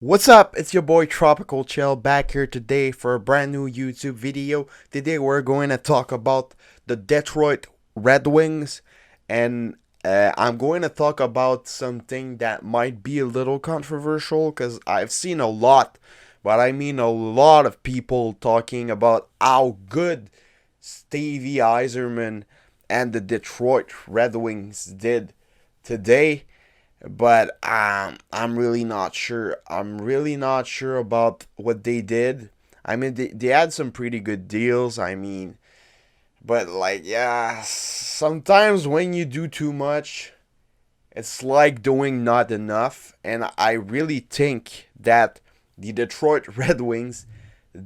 What's up? It's your boy Tropical Chill back here today for a brand new YouTube video. Today we're going to talk about the Detroit Red Wings, and I'm going to talk about something that might be a little controversial because I've seen a lot, but I mean a lot of people talking about how good Stevie Eiserman and the Detroit Red Wings did today, but I'm really not sure. I'm really not sure about what they did. I mean, they had some pretty good deals. I mean, but like, yeah, sometimes when you do too much, it's like doing not enough. And I really think that the Detroit Red Wings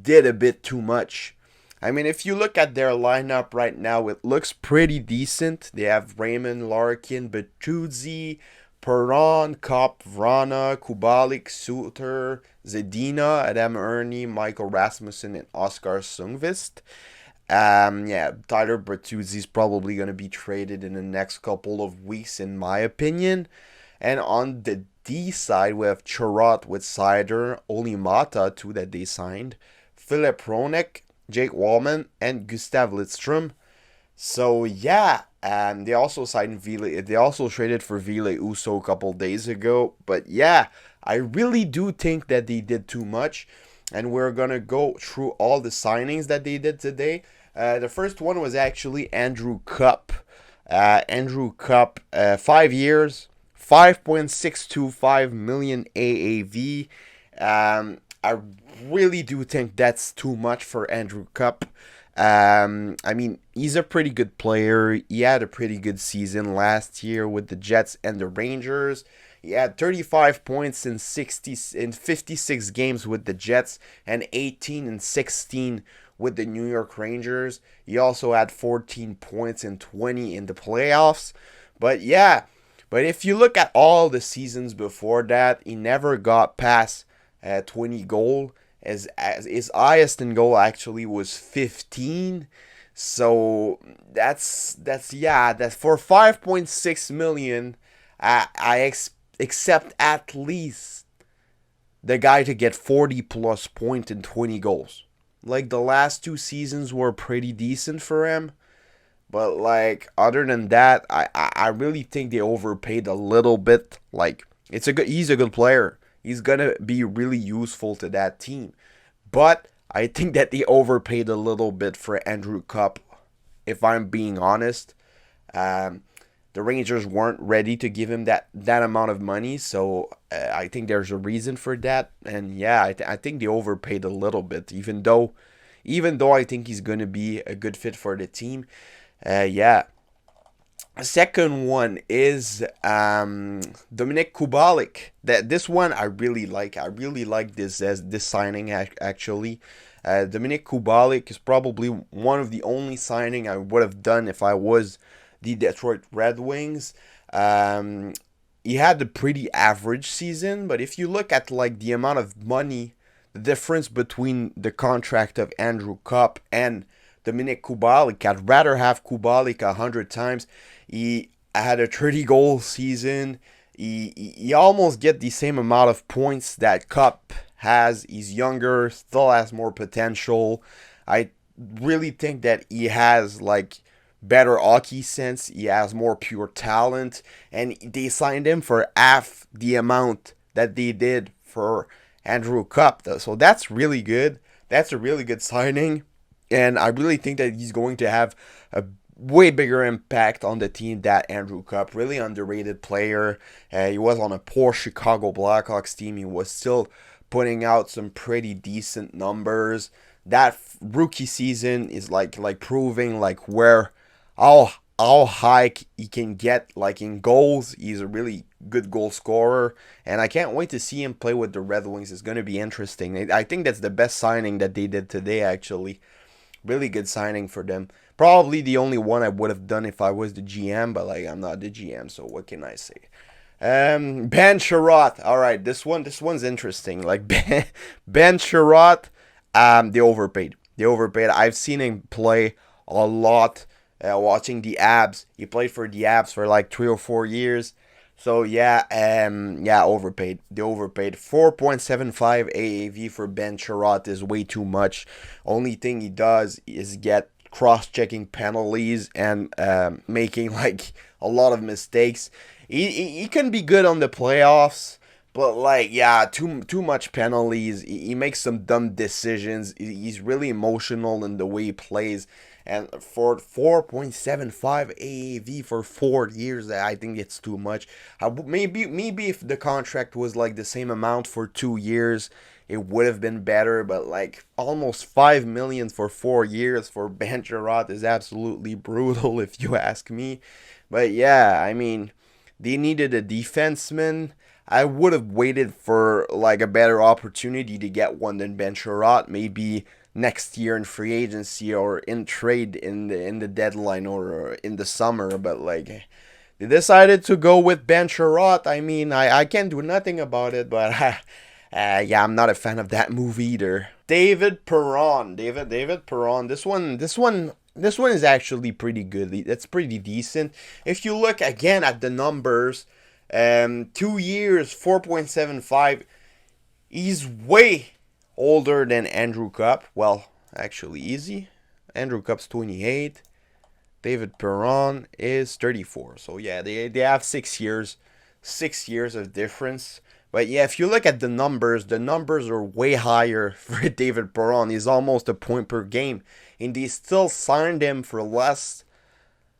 did a bit too much. I mean, if you look at their lineup right now, it looks pretty decent. They have Raymond, Larkin, Bertuzzi, Perron, Cupp, Vrana, Kubalik, Suter, Zedina, Adam Ernie, Michael Rasmussen, and Oscar Sundqvist. Yeah, Tyler Bertuzzi is probably going to be traded in the next couple of weeks, in my opinion. And on the D side, we have Chirot with Sider, Olimata, two that they signed, Philip Hronek, Jake Wallman, and Gustav Lidstrom. So yeah, and they also signed Ville. They also traded for Ville Uso a couple days ago. But yeah, I really do think that they did too much, and we're gonna go through all the signings that they did today. The first one was actually Andrew Cupp. Andrew Cupp, 5 years, 5.625 million AAV. I really do think that's too much for Andrew Cupp. I mean, he's a pretty good player. He had a pretty good season last year with the Jets and the Rangers. He had 35 points in 56 games with the Jets and 18 and 16 with the New York Rangers. He also had 14 points and 20 in the playoffs. But yeah, but if you look at all the seasons before that, he never got past 20 goal. As his highest in goal actually was 15. So that's yeah, that's for 5.6 million. I accept at least the guy to get 40 plus point and 20 goals. Like the last two seasons were pretty decent for him, but like other than that, I really think they overpaid a little bit. Like he's a good player. He's gonna be really useful to that team. But I think that they overpaid a little bit for Andrew Cupp, if I'm being honest. Um, the Rangers weren't ready to give him that amount of money, so I think there's a reason for that. And yeah, I think they overpaid a little bit, even though I think he's gonna be a good fit for the team. Yeah, second one is Dominik Kubalk. This one I really like. I really like this signing actually. Dominik Kubalk is probably one of the only signing I would have done if I was the Detroit Red Wings. Um, he had a pretty average season, but if you look at like the amount of money, the difference between the contract of Andrew Cupp and Dominik Kubalk, I'd rather have Kubalk 100 times. He had a 30 goal season. He almost get the same amount of points that Cupp has. He's younger, still has more potential. I really think that he has like better hockey sense. He has more pure talent, and they signed him for half the amount that they did for Andrew Cupp. So that's really good. That's a really good signing, and I really think that he's going to have a way bigger impact on the team that Andrew Cupp. Really underrated player. He was on a poor Chicago Blackhawks team. He was still putting out some pretty decent numbers. That rookie season is like proving like where how high he can get like in goals. He's a really good goal scorer, and I can't wait to see him play with the Red Wings. It's going to be interesting. I think that's the best signing that they did today actually. Really good signing for them. Probably the only one I would have done if I was the GM, but like I'm not the GM, so what can I say? Ben Sherratt. All right, this one's interesting. Like Ben Sherratt, they overpaid. They overpaid. I've seen him play a lot. Watching the Abs, he played for the Abs for like 3 or 4 years. So yeah, yeah, overpaid. They overpaid. 4.75 AAV for Ben Sherratt is way too much. Only thing he does is get cross-checking penalties and making like a lot of mistakes. He can be good on the playoffs, but like yeah, too much penalties. He makes some dumb decisions. He's really emotional in the way he plays. And for 4.75 AAV for 4 years, I think it's too much. Maybe if the contract was like the same amount for 2 years, it would have been better. But like almost 5 million for 4 years for Ben Sherratt is absolutely brutal, if you ask me. But yeah, I mean, they needed a defenseman. I would have waited for like a better opportunity to get one than Ben Sherratt. Maybe next year in free agency or in trade in the deadline or in the summer. But like they decided to go with Ben Sherratt. I mean, I can't do nothing about it. But yeah, I'm not a fan of that move either. David Perron, David Perron. This one is actually pretty good. It's pretty decent. If you look again at the numbers, 2 years, 4.75. He's way older than Andrew Cupp. Well, actually, easy. Andrew Cupp's 28. David Perron is 34. So yeah, they have 6 years, 6 years of difference. But yeah, if you look at the numbers are way higher for David Perron. He's almost a point per game, and they still signed him for less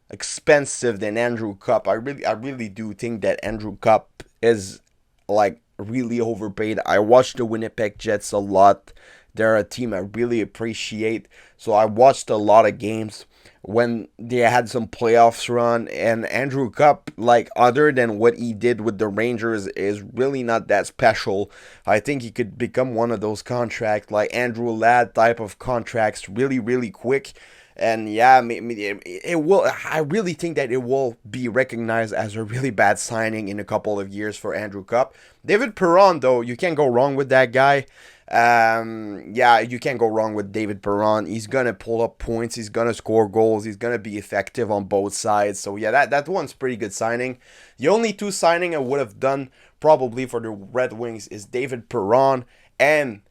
expensive than Andrew Cupp. I really do think that Andrew Cupp is like really overpaid. I watch the Winnipeg Jets a lot. They're a team I really appreciate. So I watched a lot of games when they had some playoffs run, and Andrew Cupp, like other than what he did with the Rangers, is really not that special. I think he could become one of those contracts like Andrew Ladd type of contracts really really quick. And yeah, it will. I really think that it will be recognized as a really bad signing in a couple of years for Andrew Cupp. David Perron, though, you can't go wrong with that guy. Yeah, you can't go wrong with David Perron. He's gonna pull up points. He's gonna score goals. He's gonna be effective on both sides. So yeah, that one's pretty good signing. The only two signing I would have done probably for the Red Wings is David Perron and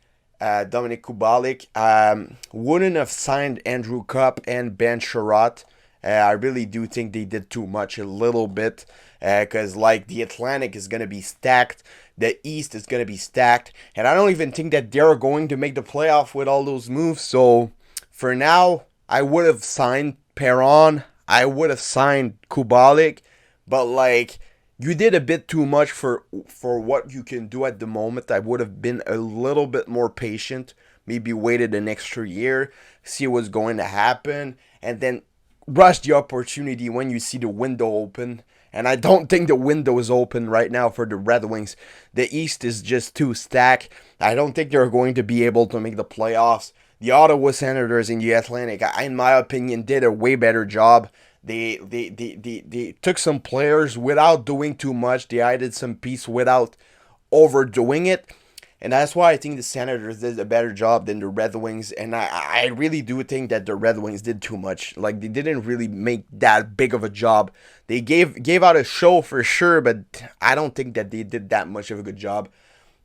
Dominik Kubalk. Wouldn't have signed Andrew Cupp and Ben Sherratt. I really do think they did too much a little bit, because like the Atlantic is gonna be stacked, the East is gonna be stacked, and I don't even think that they're going to make the playoff with all those moves. So for now, I would have signed Perron. I would have signed Kubalk, but like you did a bit too much for what you can do at the moment. I would have been a little bit more patient, maybe waited an extra year, see what's going to happen, and then rush the opportunity when you see the window open. And I don't think the window is open right now for the Red Wings. The East is just too stacked. I don't think they're going to be able to make the playoffs. The Ottawa Senators in the Atlantic, in my opinion, did a way better job. They took some players without doing too much. They added some piece without overdoing it. And that's why I think the Senators did a better job than the Red Wings. And I really do think that the Red Wings did too much. Like, they didn't really make that big of a job. They gave out a show for sure, but I don't think that they did that much of a good job.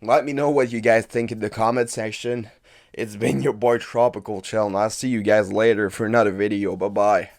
Let me know what you guys think in the comment section. It's been your boy Tropical Chill, and I'll see you guys later for another video. Bye-bye.